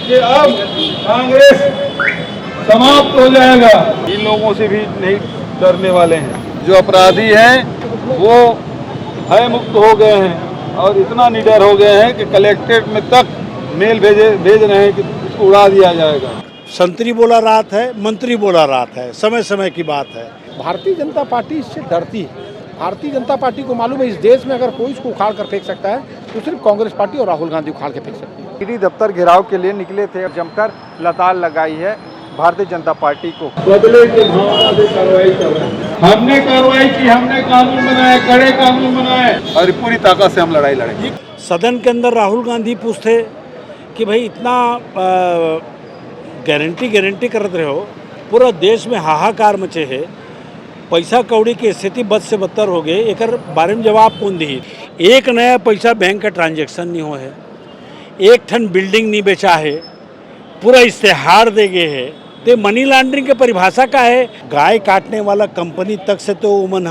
कि अब कांग्रेस समाप्त हो जाएगा। इन लोगों से भी नहीं डरने वाले हैं। जो अपराधी हैं वो भय मुक्त हो गए हैं और इतना निडर हो गए हैं कि कलेक्ट्रेट में तक मेल भेज रहे हैं कि इसको उड़ा दिया जाएगा। संतरी बोला रात है, मंत्री बोला रात है, समय समय की बात है। भारतीय जनता पार्टी इससे डरती है। भारतीय जनता पार्टी को मालूम है इस देश में अगर कोई इसको उखाड़ कर फेंक सकता है तो सिर्फ कांग्रेस पार्टी और राहुल गांधी उखाड़ के फेंक सकती है। ईडी दफ्तर घेराव के लिए निकले थे, जमकर लताड़ लगाई है भारतीय जनता पार्टी को। बदले की भावना से कार्रवाई कर रहे हैं। हमने कार्रवाई की, हमने कानून बनाए, कड़े कानून बनाए और पूरी ताकत से हम लड़ाई लड़ेंगे। सदन के अंदर राहुल गांधी पूछते कि भाई इतना गारंटी करते रहे हो, पूरा देश में हाहाकार मचे है, पैसा कौड़ी की स्थिति बद से बदतर हो गई, एक बारे में जवाब कौन दी? एक नया पैसा बैंक का ट्रांजैक्शन नहीं हो है, एक ठन बिल्डिंग नहीं बेचा है, पूरा इश्तेहार दे गए है। तो मनी लॉन्ड्रिंग की परिभाषा का है? गाय काटने वाला कंपनी तक से तो उमन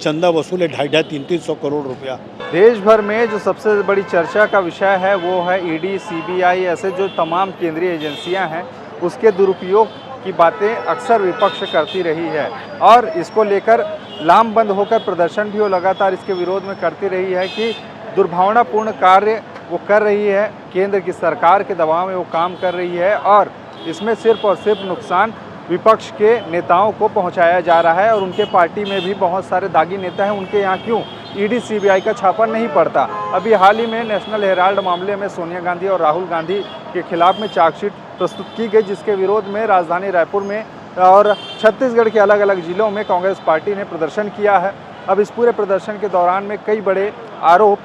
चंदा वसूले 250-300 करोड़ रुपया। देश भर में जो सबसे बड़ी चर्चा का विषय है वो है ईडी, सीबीआई, ऐसे जो तमाम केंद्रीय एजेंसियां हैं उसके दुरुपयोग की बातें अक्सर विपक्ष करती रही है और इसको लेकर लामबंद होकर प्रदर्शन भी वो लगातार इसके विरोध में करती रही है कि दुर्भावनापूर्ण कार्य वो कर रही है, केंद्र की सरकार के दबाव में वो काम कर रही है और इसमें सिर्फ और सिर्फ नुकसान विपक्ष के नेताओं को पहुंचाया जा रहा है। और उनके पार्टी में भी बहुत सारे दागी नेता हैं, उनके यहाँ क्यों ईडी सीबीआई का छापा नहीं पड़ता? अभी हाल ही में नेशनल हेराल्ड मामले में सोनिया गांधी और राहुल गांधी के खिलाफ में चार्जशीट प्रस्तुत की गई, जिसके विरोध में राजधानी रायपुर में और छत्तीसगढ़ के अलग अलग जिलों में कांग्रेस पार्टी ने प्रदर्शन किया है। अब इस पूरे प्रदर्शन के दौरान में कई बड़े आरोप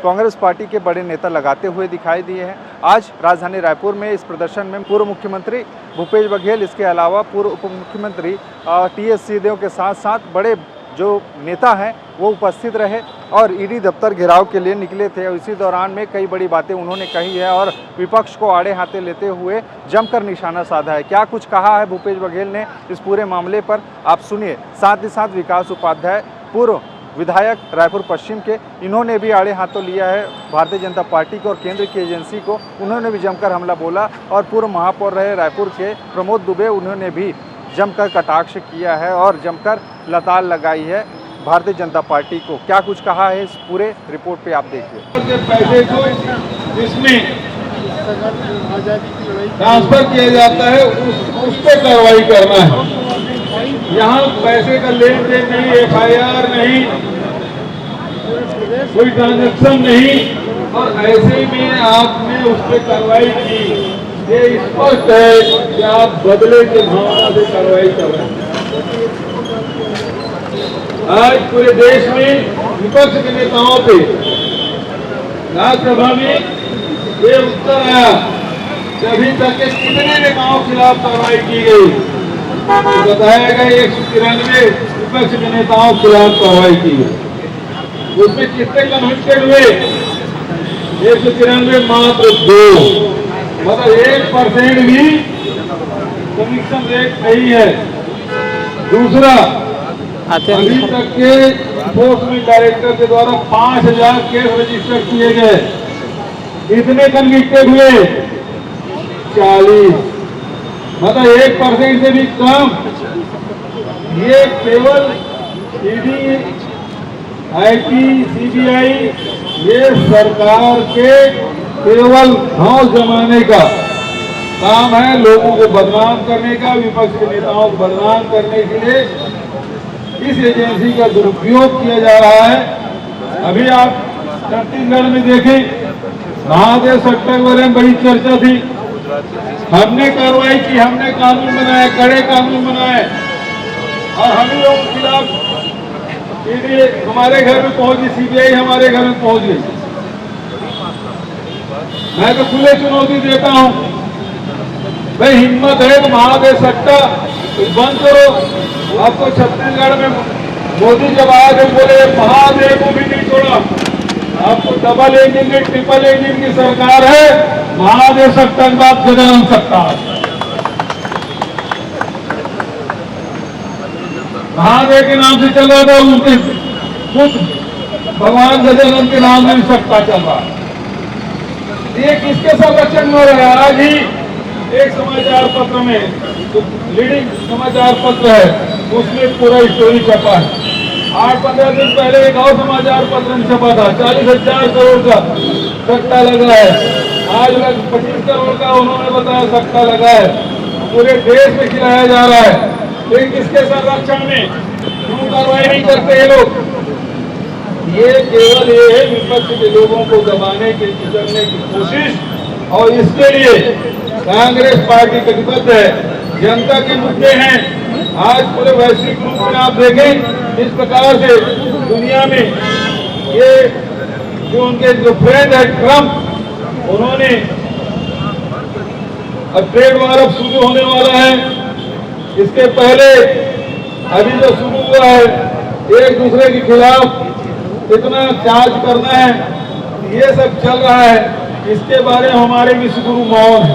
कांग्रेस पार्टी के बड़े नेता लगाते हुए दिखाई दिए हैं। आज राजधानी रायपुर में इस प्रदर्शन में पूर्व मुख्यमंत्री भूपेश बघेल, इसके अलावा पूर्व उप मुख्यमंत्री टीएस सिंहदेव के साथ साथ बड़े जो नेता हैं वो उपस्थित रहे और ईडी दफ्तर घेराव के लिए निकले थे। और इसी दौरान में कई बड़ी बातें उन्होंने कही है और विपक्ष को आड़े हाथे लेते हुए जमकर निशाना साधा है। क्या कुछ कहा है भूपेश बघेल ने इस पूरे मामले पर, आप सुनिए। साथ ही साथ विकास उपाध्याय, पूर्व विधायक रायपुर पश्चिम के, इन्होंने भी आड़े हाथों लिया है भारतीय जनता पार्टी को और केंद्र की एजेंसी को। उन्होंने भी जमकर हमला बोला और पूर्व महापौर रहे रायपुर के प्रमोद दुबे, उन्होंने भी जमकर कटाक्ष किया है और जमकर लताड़ लगाई है भारतीय जनता पार्टी को। क्या कुछ कहा है इस पूरे रिपोर्ट पे आप देखिए। पैसे को जिसमें ट्रांसफर किया जाता है उस पर कार्रवाई करना है। यहाँ पैसे का लेन देन नहीं, एफआईआर नहीं, कोई ट्रांजेक्शन नहीं और ऐसे में आपने उस पर कार्रवाई की, ये स्पष्ट है कि आप बदले की भावना से कार्रवाई कर रहे हैं। आज पूरे देश में विपक्ष के नेताओं पे राज्यसभा में ये उत्तर आया कि अभी तक के कितने नेताओं के खिलाफ कार्रवाई की गई, तो बताया गया 193 विपक्ष के नेताओं के खिलाफ कार्रवाई की गई। उसमें कितने कन्विक्टेड हुए? 193 मात्र 2, मतलब 1% भी कन्विक्शन रेट नहीं है। दूसरा, अभी तक के एनफोर्समेंट डायरेक्टर के द्वारा 5000 केस रजिस्टर किए गए, इतने कन्विक्टेड हुए 40, मतलब 1% से भी कम। ये केवल ईडी, आईटी, सीबीआई, ये सरकार के केवल घाव जमाने का काम है, लोगों को बदनाम करने का, विपक्ष के नेताओं को बदनाम करने के लिए इस एजेंसी का दुरुपयोग किया जा रहा है। अभी आप छत्तीसगढ़ में देखें, महादेव सट्टा के बारे में बड़ी चर्चा थी। हमने कार्रवाई की, हमने कानून बनाए, कड़े कानून बनाए और हम ही लोगों के खिलाफ ईडी हमारे घर में पहुंच गई, सीबीआई हमारे घर में पहुंच गई। मैं तो खुले चुनौती देता हूं, भाई हिम्मत है तो महादेव सट्टा बंद करो। आपको छत्तीसगढ़ में मोदी जब आए थे बोले महादेव को भी नहीं छोड़ा, आपको डबल इंजन की, ट्रिपल इंजन की सरकार है, महादेव सट्टा के बाद गजानन सट्टा। महादेव के नाम से चल रहा था, उनके खुद भगवान गजानन के नाम में सट्टा चल रहा है। ये किसके संरक्षण में हो रहा है? आज ही एक समाचार पत्र में, जो लीडिंग समाचार पत्र है, उसमें पूरा स्टोरी छपा है। 8-15 दिन पहले एक और समाचार पत्र में छपा था, 40,000 करोड़ का सट्टा लगा है। आज लग 25 करोड़ का उन्होंने बताया सट्टा लगा है। पूरे देश में खिलाया जा रहा है। लेकिन किसके संरक्षण में? क्यों कार्रवाई नहीं करते ये लोग? ये केवल ये है विपक्ष के लोगों को दबाने के, कुचलने की कोशिश, और इसके लिए कांग्रेस पार्टी प्रतिबद्ध है। जनता के मुद्दे हैं। आज पूरे वैश्विक रूप में आप देखें इस प्रकार से दुनिया में ये जो उनके जो फ्रेंड है ट्रंप, उन्होंने अब ट्रेड वार अब शुरू होने वाला है। इसके पहले अभी जो शुरू हुआ है, एक दूसरे के खिलाफ इतना चार्ज करना है, ये सब चल रहा है। इसके बारे में हमारे विश्वगुरु मौन है,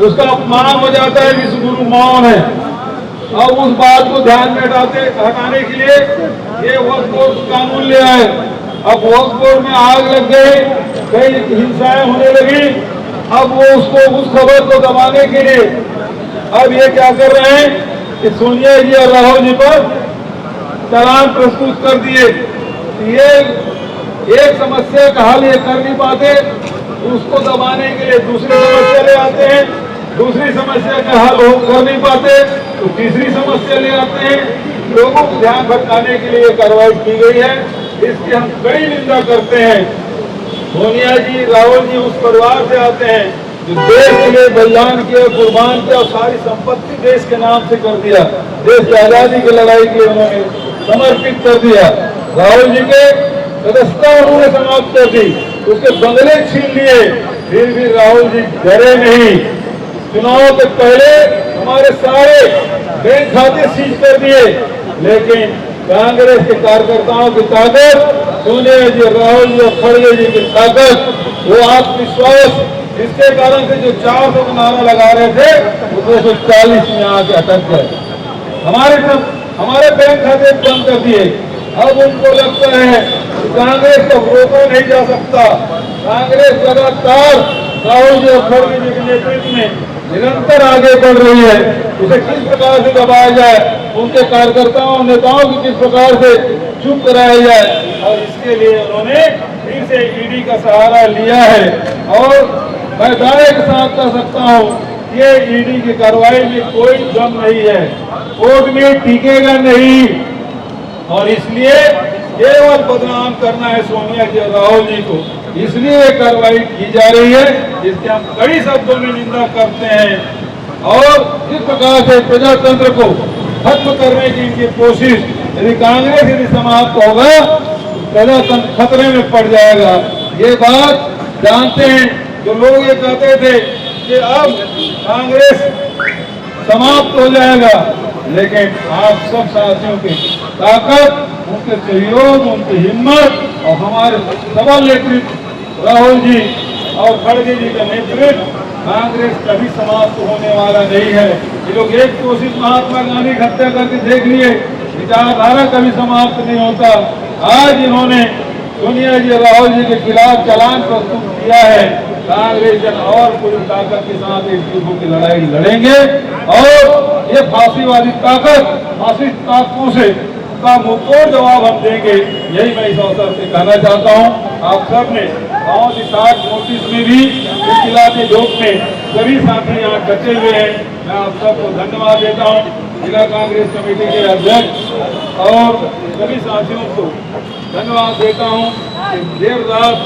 उसका अपमान हो जाता है, विश्वगुरु मौन है। अब उस बात को ध्यान में हटाने के लिए ये वक्फ बोर्ड कानून ले आए। अब वक्फ बोर्ड में आग लग गई, कई हिंसाएं होने लगी। अब वो उसको उस खबर को दबाने के लिए अब ये क्या कर रहे हैं कि सोनिया जी और राहुल जी पर चालान प्रस्तुत कर दिए। ये एक समस्या का हल ये कर नहीं पाते, उसको दबाने के लिए दूसरी समस्या ले आते हैं। दूसरी समस्या का हल कर नहीं पाते तो तीसरी समस्या ले आते हैं। लोगों को ध्यान भटकाने के लिए कार्रवाई की गई है, इसकी हम कड़ी निंदा करते हैं। सोनिया जी, राहुल जी उस परिवार से आते हैं जो देश के लिए बलिदान किया, कुर्बान किया और सारी संपत्ति देश के नाम से कर दिया। देश की आजादी की लड़ाई के लिए उन्होंने समर्पित कर दिया। राहुल जी के सदस्यता उन्होंने समाप्त कर दी, उसके बंगले छीन लिए, फिर भी राहुल जी डरे नहीं। चुनाव के पहले हमारे सारे बैंक खाते सीज कर दिए, लेकिन कांग्रेस के कार्यकर्ताओं की ताकत, सोनिया जी, राहुल जी और खड़गे जी की ताकत, वो आत्मविश्वास, जिसके कारण से जो 400 का नारा लगा रहे थे वो 240 में आके अटक गए। हमारे बैंक खाते बंद कर दिए। अब उनको लगता है कि कांग्रेस को रोका नहीं जा सकता। कांग्रेस लगातार राहुल जी और खड़गे जी के नेतृत्व में निरंतर आगे बढ़ रही है। उसे किस प्रकार से दबाया जाए, उनके कार्यकर्ताओं नेताओं को किस प्रकार से चुप कराया जाए, और इसके लिए उन्होंने फिर से ईडी का सहारा लिया है। और मैं दावे के साथ कह सकता हूँ, ये ईडी की कार्रवाई में कोई दम नहीं है, कोर्ट में टिकेगा नहीं, और इसलिए केवल बदनाम करना है सोनिया जी और राहुल जी को, इसलिए कार्रवाई की जा रही है, जिसकी हम कड़ी शब्दों में निंदा करते हैं। और इस प्रकार से प्रजातंत्र को खत्म करने की इनकी कोशिश, यदि कांग्रेस यदि समाप्त होगा प्रजातंत्र खतरे में पड़ जाएगा। ये बात जानते हैं जो लोग ये कहते थे कि अब कांग्रेस समाप्त हो जाएगा, लेकिन आप सब साथियों की ताकत, उनके सहयोग, उनकी हिम्मत और हमारे सबल नेतृत्व राहुल जी और खड़गे जी का नेतृत्व, कांग्रेस कभी समाप्त होने वाला नहीं है। ये लोग एक कोशिश महात्मा गांधी की हत्या करके देख लिए, विचारधारा कभी समाप्त नहीं होता। आज इन्होंने सोनिया जी राहुल जी के खिलाफ चालान प्रस्तुत किया है। कांग्रेस जन और पूरी ताकत के साथ इस युद्ध की लड़ाई लड़ेंगे, और ये फांसीवादी ताकत, फासिस्ट ताकतों से का मुंहतोड़ जवाब हम देंगे। यही मैं इस अवसर से कहना चाहता हूँ। आप सब ने गाँव की 60 नोटिस में भी इस इलाके जोक में सभी साथी यहाँ डटे हुए हैं। मैं आप सबको धन्यवाद देता हूँ। जिला कांग्रेस कमेटी के अध्यक्ष और सभी साथियों को धन्यवाद देता हूँ। देर रात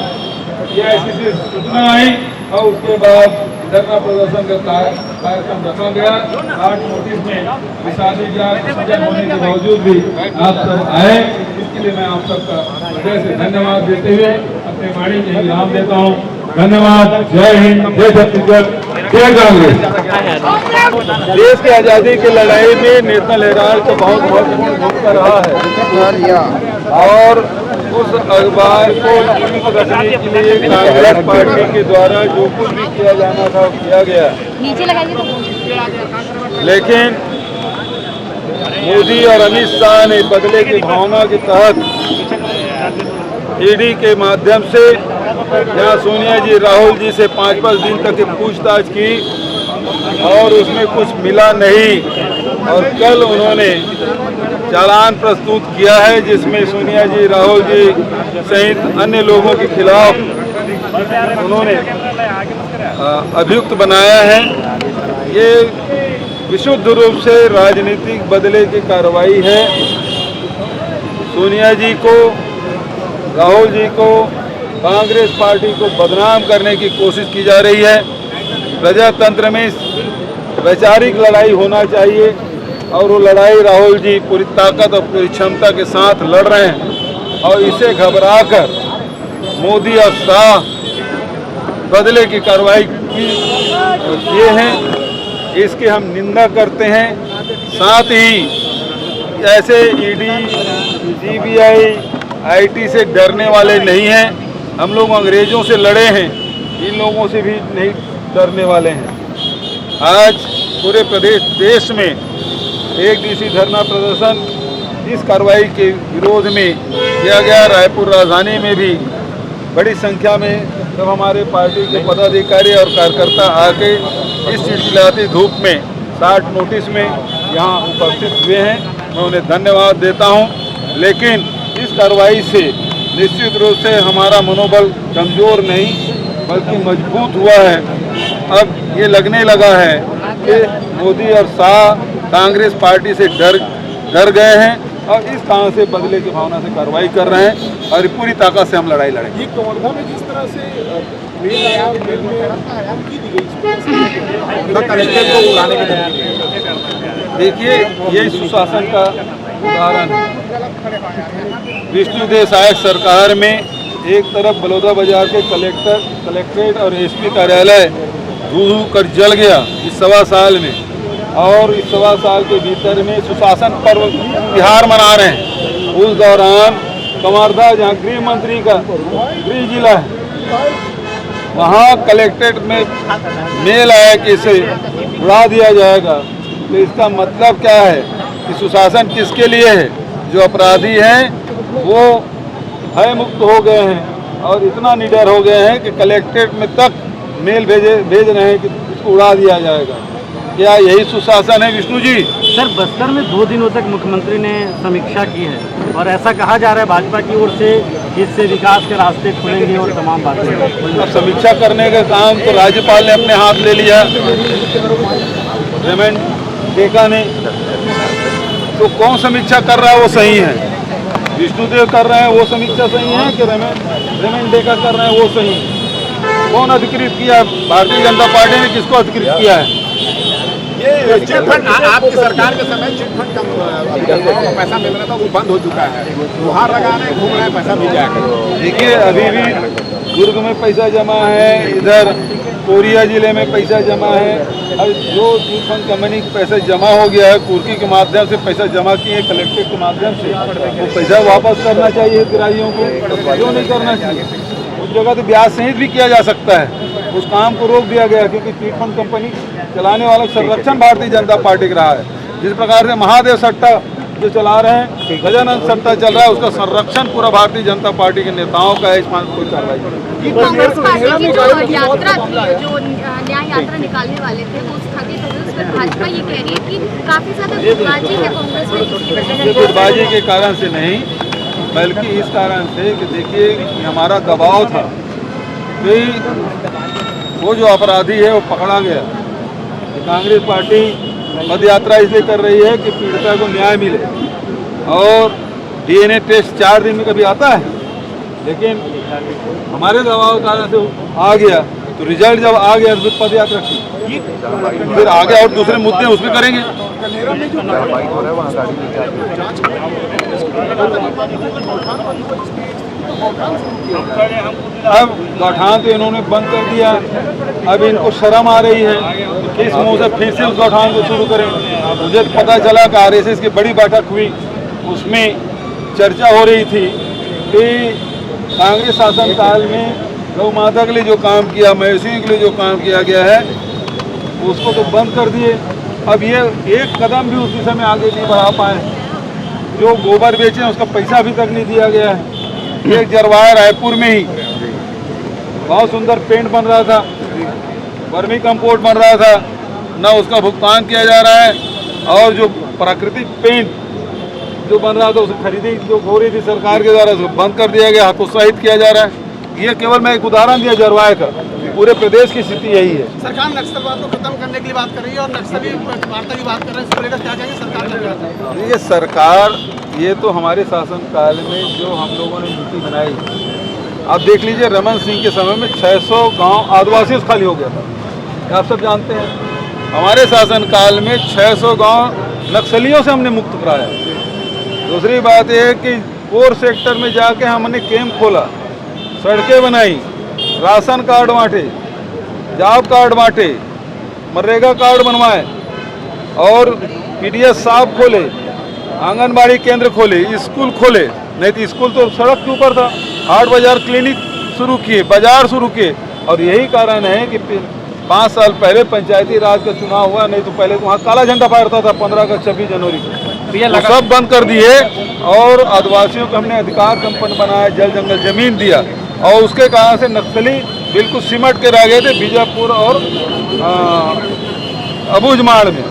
ऐसी सूचना आई और उसके बाद धरना प्रदर्शन का कार्यक्रम रखा गया। 8 नोटिस में विशाली सजन होने के बावजूद भी आप सब आए, इसके लिए मैं आप सबका हृदय से धन्यवाद देते हुए अपने वाणी में विराम देता हूँ। धन्यवाद। जय हिंद, जय छत्तीसगढ़, जय कांग्रेस। देश की आज़ादी की लड़ाई में नेशनल हेराल्ड का बहुत महत्वपूर्ण भूमिका रहा है, और उस अखबार को जीवित रखने के लिए कांग्रेस पार्टी के द्वारा जो कुछ भी किया जाना था किया गया। लेकिन मोदी और अमित शाह ने बदले की भावना के तहत ईडी के माध्यम से जहाँ सोनिया जी राहुल जी से 5-5 दिन तक की पूछताछ की और उसमें कुछ मिला नहीं, और कल उन्होंने चालान प्रस्तुत किया है जिसमें सोनिया जी राहुल जी सहित अन्य लोगों के खिलाफ उन्होंने अभियुक्त बनाया है। ये विशुद्ध रूप से राजनीतिक बदले की कार्रवाई है। सोनिया जी को, राहुल जी को, कांग्रेस पार्टी को बदनाम करने की कोशिश की जा रही है। प्रजातंत्र में वैचारिक लड़ाई होना चाहिए और वो लड़ाई राहुल जी पूरी ताकत और पूरी क्षमता के साथ लड़ रहे हैं, और इसे घबराकर मोदी और शाह बदले की कार्रवाई किए हैं। इसकी हम निंदा करते हैं। साथ ही ऐसे ईडी, सीबीआई, आईटी से डरने वाले नहीं हैं। हम लोग अंग्रेजों से लड़े हैं, इन लोगों से भी नहीं डरने वाले हैं। आज पूरे देश में एक दिवसीय धरना प्रदर्शन इस कार्रवाई के विरोध में किया गया। रायपुर राजधानी में भी बड़ी संख्या में जब हमारे पार्टी के पदाधिकारी और कार्यकर्ता आके इस चिलचिलाती धूप में 60 नोटिस में यहाँ उपस्थित हुए हैं, मैं उन्हें धन्यवाद देता हूँ। लेकिन इस कार्रवाई से निश्चित रूप से हमारा मनोबल कमज़ोर नहीं बल्कि मजबूत हुआ है। अब ये लगने लगा है कि मोदी और शाह कांग्रेस पार्टी से डर गए हैं और इस तरह से बदले की भावना से कार्रवाई कर रहे हैं, और पूरी ताकत से हम लड़ाई लड़ेंगे। ये कवर्धा में जिस तरह से मेल आया और मेल में धमकी दी गई, कलेक्टर को बुलाने की धमकी दी गई। देखिए, ये सुशासन का उदाहरण है। विष्णुदेव सहायक सरकार में एक तरफ बलौदा बाजार के कलेक्ट्रेट और एसपी कार्यालय धू कर जल गया इस 1.25 साल में, और इस 1.25 साल के भीतर में सुशासन पर्व त्योहार मना रहे हैं। उस दौरान कवर्धा, जहाँ गृह मंत्री का गृह जिला है, वहाँ कलेक्ट्रेट में मेल आया कि इसे उड़ा दिया जाएगा। तो इसका मतलब क्या है कि सुशासन किसके लिए है? जो अपराधी हैं वो भय मुक्त हो गए हैं और इतना निडर हो गए हैं कि कलेक्ट्रेट में तक मेल भेज रहे हैं कि इसको उड़ा दिया जाएगा। क्या यही सुशासन है विष्णु जी? सर, बस्तर में 2 दिनों तक मुख्यमंत्री ने समीक्षा की है और ऐसा कहा जा रहा है भाजपा की ओर से इससे विकास के रास्ते खुलेंगे और तमाम बातें। अब समीक्षा करने का काम तो राज्यपाल ने अपने हाथ ले लिया, रेमंड डेका ने। तो कौन समीक्षा कर रहा है वो सही है? विष्णुदेव कर रहे हैं वो समीक्षा सही है कि रेमंड डेका कर रहे हैं वो सही है? कौन अधिकृत किया? भारतीय जनता पार्टी ने किसको अधिकृत किया है? ये चिटफंड आपकी सरकार के समय चिटफंड का पैसा मिल रहा था, वो बंद हो चुका है। गुहार लगाने घूम रहे हैं, पैसा मिल जाएगा। देखिए, अभी भी दुर्ग में पैसा जमा है, इधर कोरिया जिले में पैसा जमा है। और जो चिटफंड कंपनी का पैसा जमा हो गया है, कुर्की के माध्यम से पैसा जमा किए कलेक्ट्रेट के माध्यम से, वो पैसा वापस करना चाहिए हितग्राहियों को। क्यों नहीं करना चाहिए? उस जगह तो ब्याज सहित भी किया जा सकता है। उस काम को रोक दिया गया क्योंकि चिटफंड कंपनी चलाने वाला संरक्षण भारतीय जनता पार्टी का रहा है। जिस प्रकार से महादेव सट्टा जो चला रहे हैं, गजानंद सट्टा चल रहा है, उसका संरक्षण पूरा भारतीय जनता पार्टी के नेताओं का है। इस पर कोई कार्रवाई नहीं। कांग्रेस पार्टी की जो यात्रा थी, जो न्याय यात्रा निकालने वाले थे, वो स्थगित हो गई। उस पर भाजपा ये कह रही है कि काफी ज्यादा गुटबाजी है कांग्रेस में। गुटबाजी के कारण से नहीं, बल्कि इस कारण से कि देखिए, हमारा दबाव था कि वो जो अपराधी है वो पकड़ा गया। कांग्रेस पार्टी पद यात्रा इसलिए कर रही है कि पीड़िता को न्याय मिले, और डीएनए टेस्ट 4 दिन में कभी आता है, लेकिन हमारे दबाव के कारण से आ गया। तो रिजल्ट जब आ गया तो पद यात्रा की, फिर आगे और दूसरे मुद्दे उसमें करेंगे। अब गौठान तो इन्होंने बंद कर दिया, अब इनको शर्म आ रही है, किस मुंह से फिर से उस गौठान को शुरू करें। मुझे पता चला कि आरएसएस की बड़ी बैठक हुई, उसमें चर्चा हो रही थी कि कांग्रेस शासनकाल में गौ माता के लिए जो काम किया, मवेशियों के लिए जो काम किया गया है, उसको तो बंद कर दिए। अब ये एक कदम भी उस दिशा में आगे नहीं बढ़ा पाए। जो गोबर बेचे उसका पैसा अभी तक नहीं दिया गया है। एक जरवाया रायपुर में ही बहुत सुंदर पेंट बन रहा था, वर्मी कंपोस्ट बन रहा था, न उसका भुगतान किया जा रहा है। और जो प्राकृतिक पेंट जो बन रहा था उसे खरीदी जो हो रही थी सरकार के द्वारा, उसको बंद कर दिया गया, हतोत्साहित किया जा रहा है। ये केवल मैं एक उदाहरण दिया जरवाए का, पूरे प्रदेश की स्थिति यही है। सरकार नक्सलवाद को खत्म करने के लिए बात कर रही है और नक्सली वार्ता की बात कर रहे हैं, इसको लेकर क्या कहेंगे सरकार का? ये सरकार, ये तो हमारे शासनकाल में जो हम लोगों ने नीति बनाई, आप देख लीजिए रमन सिंह के समय में 600 गांव आदिवासियों से खाली हो गया था, आप सब जानते हैं। हमारे शासनकाल में 600 गांव नक्सलियों से हमने मुक्त कराया। दूसरी बात यह है कि कोर सेक्टर में जाके हमने कैंप खोला, सड़कें बनाई, राशन कार्ड बांटे, जॉब कार्ड बांटे, मनरेगा कार्ड बनवाए और पीडीएस साहब खोले, आंगनबाड़ी केंद्र खोले, स्कूल खोले। नहीं तो स्कूल तो सड़क के ऊपर था। हाट बाजार क्लिनिक शुरू किए, बाजार शुरू किए। और यही कारण है कि 5 साल पहले पंचायती राज का चुनाव हुआ, नहीं तो पहले वहाँ काला झंडा फहरता था 15 अगस्त 26 जनवरी को, तो सब बंद कर दिए और आदिवासियों को हमने अधिकार संपन्न बनाया, जल जंगल जमीन दिया और उसके कारण से नक्सली बिल्कुल सिमट के रह गए थे बीजापुर और अबूझमाड़ में।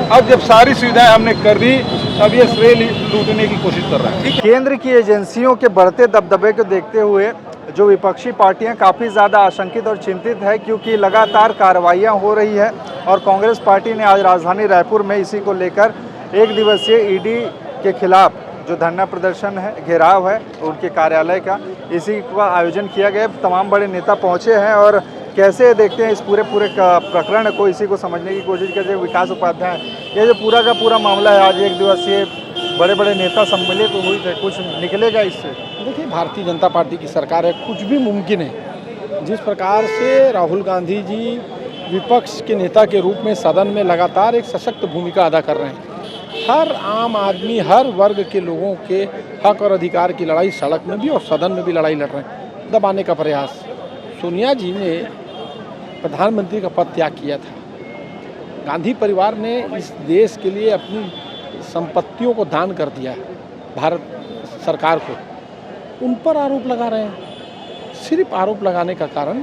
अब जब सारी सुविधाएं हमने कर दी, तब ये श्रेय लूटने की कोशिश कर रहा है। केंद्र की एजेंसियों के बढ़ते दबदबे को देखते हुए जो विपक्षी पार्टियां काफ़ी ज़्यादा आशंकित और चिंतित है, क्योंकि लगातार कार्रवाइयां हो रही है। और कांग्रेस पार्टी ने आज राजधानी रायपुर में इसी को लेकर 1 दिवसीय ईडी के खिलाफ जो धरना प्रदर्शन है, घेराव है उनके कार्यालय का, इसी का आयोजन किया गया। तमाम बड़े नेता पहुंचे हैं और कैसे देखते हैं इस पूरे प्रकरण को, इसी को समझने की कोशिश करते हैं। विकास उपाध्याय, ये जो पूरा का पूरा मामला है, आज 1 दिवसीय बड़े बड़े नेता सम्मिलित हुई थे, कुछ निकलेगा इससे? देखिए, भारतीय जनता पार्टी की सरकार है, कुछ भी मुमकिन है। जिस प्रकार से राहुल गांधी जी विपक्ष के नेता के रूप में सदन में लगातार एक सशक्त भूमिका अदा कर रहे हैं, हर आम आदमी, हर वर्ग के लोगों के हक और अधिकार की लड़ाई सड़क में भी और सदन में भी लड़ाई लड़ रहे हैं। दबाने का प्रयास, सोनिया जी ने प्रधानमंत्री का पद त्याग किया था, गांधी परिवार ने इस देश के लिए अपनी संपत्तियों को दान कर दिया भारत सरकार को, उन पर आरोप लगा रहे हैं। सिर्फ आरोप लगाने का कारण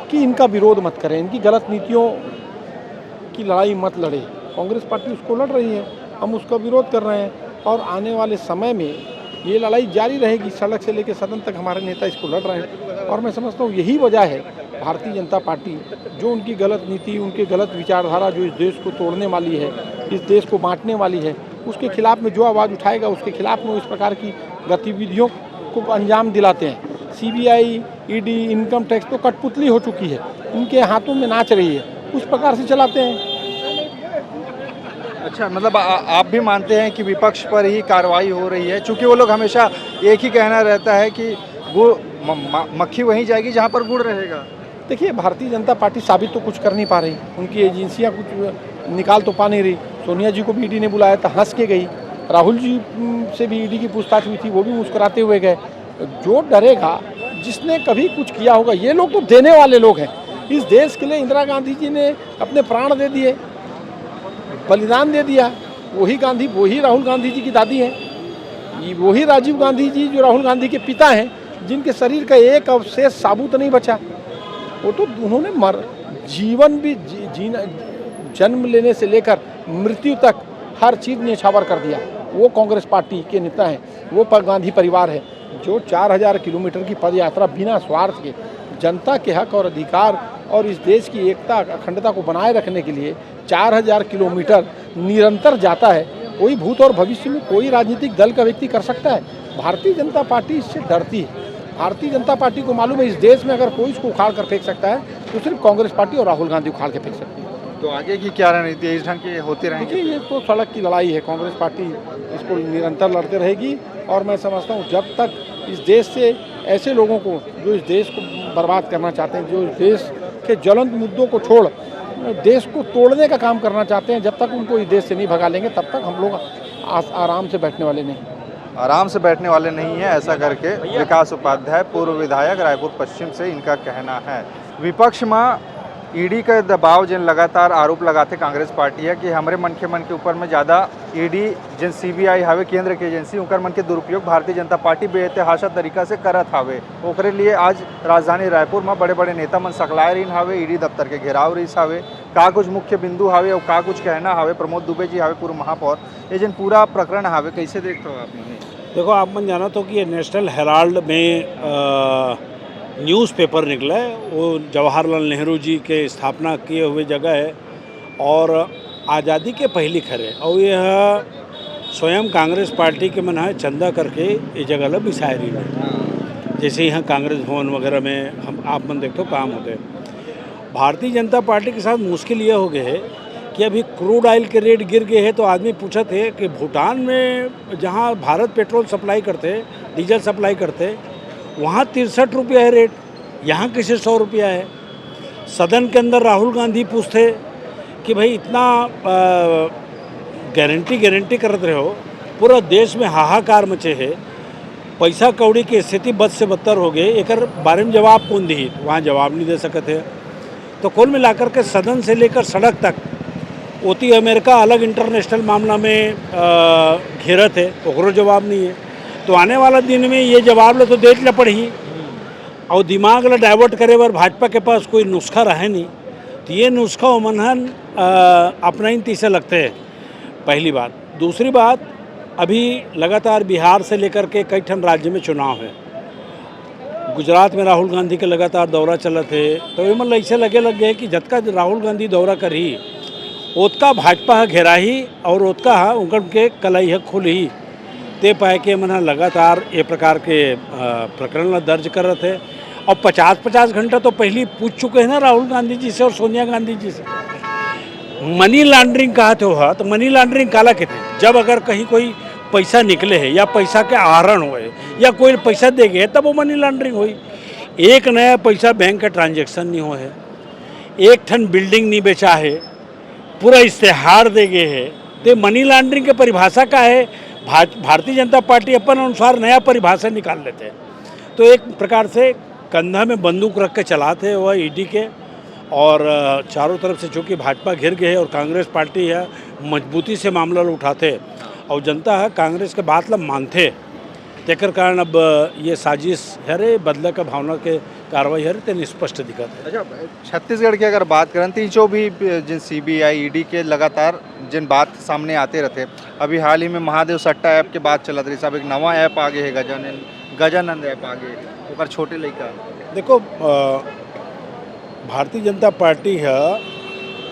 कि इनका विरोध मत करें, इनकी गलत नीतियों की लड़ाई मत लड़े। कांग्रेस पार्टी उसको लड़ रही है, हम उसका विरोध कर रहे हैं और आने वाले समय में ये लड़ाई जारी रहेगी। सड़क से लेकर सदन तक हमारे नेता इसको लड़ रहे हैं और मैं समझता हूँ यही वजह है भारतीय जनता पार्टी, जो उनकी गलत नीति, उनकी गलत विचारधारा जो इस देश को तोड़ने वाली है, इस देश को बांटने वाली है, उसके खिलाफ में जो आवाज़ उठाएगा उसके खिलाफ में इस प्रकार की गतिविधियों को अंजाम दिलाते हैं। सीबीआई, ईडी, इनकम टैक्स तो कठपुतली हो चुकी है, उनके हाथों में नाच रही है, उस प्रकार से चलाते हैं। अच्छा, मतलब आप भी मानते हैं कि विपक्ष पर ही कार्रवाई हो रही है, क्योंकि वो लोग हमेशा एक ही कहना रहता है कि वो मक्खी वहीं जाएगी जहाँ पर गुड़ रहेगा। देखिए, भारतीय जनता पार्टी साबित तो कुछ कर नहीं पा रही, उनकी एजेंसियां कुछ निकाल तो पा नहीं रही। सोनिया जी को भी ईडी ने बुलाया था, हंस के गई। राहुल जी से भी ईडी की पूछताछ हुई थी, वो भी मुस्कुराते हुए गए। जो डरेगा, जिसने कभी कुछ किया होगा, ये लोग तो देने वाले लोग हैं। इस देश के लिए इंदिरा गांधी जी ने अपने प्राण दे दिए, बलिदान दे दिया। वही गांधी, वही राहुल गांधी जी की दादी हैं, वही राजीव गांधी जी जो राहुल गांधी के पिता हैं, जिनके शरीर का एक अवशेष साबुत नहीं बचा। वो तो उन्होंने जीवन भी जीना, जन्म लेने से लेकर मृत्यु तक हर चीज़ न्यौछावर कर दिया। वो कांग्रेस पार्टी के नेता हैं, वो गांधी परिवार है जो 4000 किलोमीटर की पद यात्रा बिना स्वार्थ के जनता के हक और अधिकार और इस देश की एकता अखंडता को बनाए रखने के लिए 4000 किलोमीटर निरंतर जाता है। कोई भूत और भविष्य में कोई राजनीतिक दल का व्यक्ति कर सकता है। भारतीय जनता पार्टी इससे डरती है। भारतीय जनता पार्टी को मालूम है इस देश में अगर कोई इसको उखाड़ कर फेंक सकता है तो सिर्फ कांग्रेस पार्टी और राहुल गांधी उखाड़ के फेंक सकती है। तो आगे की क्या रणनीति है, इस ढंग की होती रहेगी? देखिए, ये तो सड़क की लड़ाई है, कांग्रेस पार्टी इसको निरंतर लड़ते रहेगी और मैं समझता हूँ जब तक इस देश से ऐसे लोगों को जो इस देश को बर्बाद करना चाहते हैं, जो इस देश के ज्वलंत मुद्दों को छोड़ देश को तोड़ने का काम करना चाहते हैं, जब तक उनको इस देश से नहीं भगा लेंगे तब तक हम लोग आराम से बैठने वाले नहीं। आराम से बैठने वाले नहीं है, ऐसा करके विकास उपाध्याय, पूर्व विधायक रायपुर पश्चिम से, इनका कहना है। विपक्ष में ईडी का दबाव जिन लगातार आरोप लगाते कांग्रेस पार्टी है कि हमारे मन के ऊपर में ज़्यादा ईडी जिन सीबीआई हावे केंद्र के एजेंसी उनकर मन के दुरुपयोग भारतीय जनता पार्टी बेतहाशा तरीका से करत हावे। ओकरे लिए आज राजधानी रायपुर में बड़े बड़े नेता मन सकलाए रहीन हावे, ईडी दफ्तर के घेराव रहीस हावे, का कुछ मुख्य बिंदु हावे और का कुछ कहना हावे। प्रमोद दुबे जी हावे पूर्व महापौर, ये जिन पूरा प्रकरण हावे कैसे देखते हो आप? देखो, आप मन जाना तो कि ये नेशनल हेराल्ड में न्यूज़पेपर निकला है, वो जवाहरलाल नेहरू जी के स्थापना किए हुए जगह है और आज़ादी के पहली खरे, और यह स्वयं कांग्रेस पार्टी के मन है चंदा करके ये जगह ला बिसायरी में, जैसे यहाँ कांग्रेस भवन वगैरह में हम आप मन देखते हो काम होते हैं। भारतीय जनता पार्टी के साथ मुश्किल ये हो गए है कि अभी क्रूड ऑयल के रेट गिर गए हैं, तो आदमी पूछा थे कि भूटान में जहाँ भारत पेट्रोल सप्लाई करते, डीजल सप्लाई करते, वहाँ 63 रुपया है रेट, यहाँ कैसे 100 रुपया है। सदन के अंदर राहुल गांधी पूछते कि भाई इतना गारंटी करते रहे हो, पूरा देश में हाहाकार मचे है, पैसा कौड़ी की स्थिति बद से बदतर हो गई, एक बारे में जवाब कौन दी? वहाँ जवाब नहीं दे सकते। तो कुल मिलाकर के सदन से लेकर सड़क तक ओती अमेरिका अलग इंटरनेशनल मामला में घेरत है, ओकरो जवाब नहीं है। तो आने वाला दिन में ये जवाब ला तो देख ला पड़ी, और दिमाग ला डाइवर्ट करे बर भाजपा के पास कोई नुस्खा रहे नहीं, तो ये नुस्खा मनहन अपना ही तीसरे लगते हैं, पहली बात। दूसरी बात, अभी लगातार बिहार से लेकर के कई ठन राज्य में चुनाव है, गुजरात में राहुल गांधी के लगातार दौरा चलत है, तो ये मतलब ऐसे लग गए कि जतका राहुल गांधी दौरा करी ओतका भाजपा घेरा ही और ओतका उनके कलाई खुल ही, ते पाए के मन लगातार ये प्रकार के प्रकरण दर्ज कर रहे थे। और 50-50 घंटा तो पहले पूछ चुके हैं ना राहुल गांधी जी से और सोनिया गांधी जी से। मनी लॉन्ड्रिंग कहा थे वह, तो मनी लॉन्ड्रिंग काला कहते हैं? जब अगर कहीं कोई पैसा निकले है या पैसा के आहरण हुए या कोई पैसा दे गए तब वो मनी लॉन्ड्रिंग हुई। एक नया पैसा बैंक का ट्रांजेक्शन नहीं हो है, एक ठन बिल्डिंग नहीं बेचा है, पूरा इश्तेहार दे गए है, तो मनी लॉन्ड्रिंग की परिभाषा का है। भारतीय जनता पार्टी अपन अनुसार नया परिभाषा निकाल लेते हैं। तो एक प्रकार से कंधा में बंदूक रख के चलाते हैं वह ईडी के, और चारों तरफ से चूँकि भाजपा घिर गए है और कांग्रेस पार्टी है मजबूती से मामला उठाते और जनता है कांग्रेस के बात ला मानते, तेकर कारण अब ये साजिश है रे बदले का भावना के कार्रवाई है तेन स्पष्ट दिखत है। अच्छा, छत्तीसगढ़ की अगर बात करें तो जो भी जिन सीबीआई ईडी के लगातार जिन बात सामने आते रहते, अभी हाल ही में महादेव सट्टा ऐप के बात चलत रही साहब, एक नवा ऐप आगे है गजानंद ऐप आगे, ओकर छोटे लड़का। देखो, भारतीय जनता पार्टी है,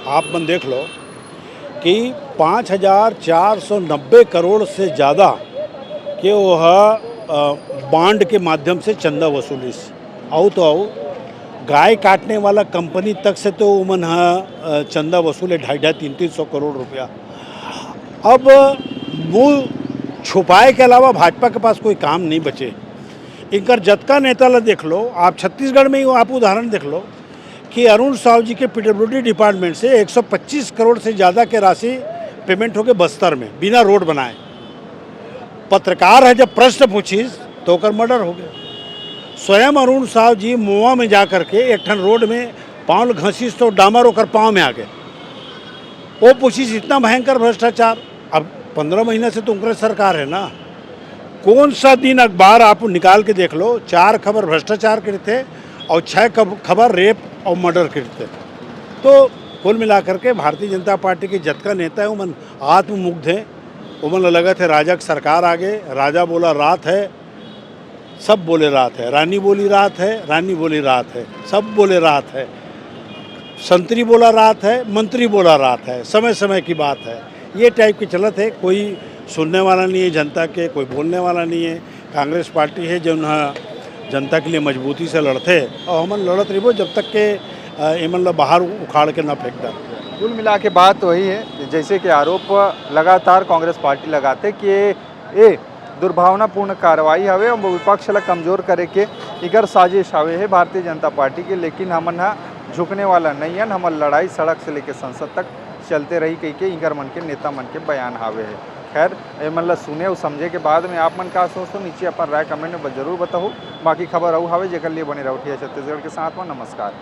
आप मन देख लो कि 5490 करोड़ से ज़्यादा के वह बॉन्ड के माध्यम से चंदा वसूली आओ तो आओ, गाय काटने वाला कंपनी तक से तो उमन चंदा वसूले 250-300 करोड़ रुपया। अब मुँह छुपाए के अलावा भाजपा के पास कोई काम नहीं बचे। इनकर जतका नेता ला देख लो, आप छत्तीसगढ़ में ही आप उदाहरण देख लो कि अरुण साहू जी के पीडब्ल्यूडी डिपार्टमेंट से 125 करोड़ से ज़्यादा के राशि पेमेंट हो गए बस्तर में बिना रोड बनाए। पत्रकार है जब प्रश्न पूछिस तो कर मर्डर हो गया। स्वयं अरुण साहू जी मुआ में जा कर के एक ठन रोड में पाँव घसीस तो डामर होकर पाँव में आ गए। वो पूछिस इतना भयंकर भ्रष्टाचार। अब 15 महीने से तो उनकी सरकार है ना, कौन सा दिन अखबार आप निकाल के देख लो, 4 खबर भ्रष्टाचार के थे और 6 खबर रेप और मर्डर के थे। तो कुल मिलाकर के भारतीय जनता पार्टी के जतका नेता है वो मन आत्ममुग्ध है, वो मन लगा थे राजा की सरकार आगे, राजा बोला रात है, सब बोले रात है, रानी बोली रात है, रानी बोली रात है, सब बोले रात है, संतरी बोला रात है, मंत्री बोला रात है, समय समय की बात है। ये टाइप की चलत है, कोई सुनने वाला नहीं है जनता के, कोई बोलने वाला नहीं है। कांग्रेस पार्टी है जो जनता के लिए मजबूती से लड़ते और हमन लड़त रहो जब तक के मतलब बाहर उखाड़ के ना फेंक दें। कुल मिला के बात वही है, जैसे कि आरोप लगातार कांग्रेस पार्टी लगाते कि ये दुर्भावनापूर्ण कार्रवाई हवे और विपक्ष ला कमजोर करे के इगर साजिश हवे है भारतीय जनता पार्टी के। लेकिन हमन झुकने वाला नहीं है, हमन लड़ाई सड़क से लेकर संसद तक चलते रही कही के इंकर मन के नेता मन के बयान हावे है। खैर ये मतलब सुने और समझे के बाद में आप मन का सोचो, नीचे अपन राय कमेंट में जरूर बताओ। बाकी खबर रहू हावे जेकर लिए बने रहो। छत्तीसगढ़ के साथ में नमस्कार।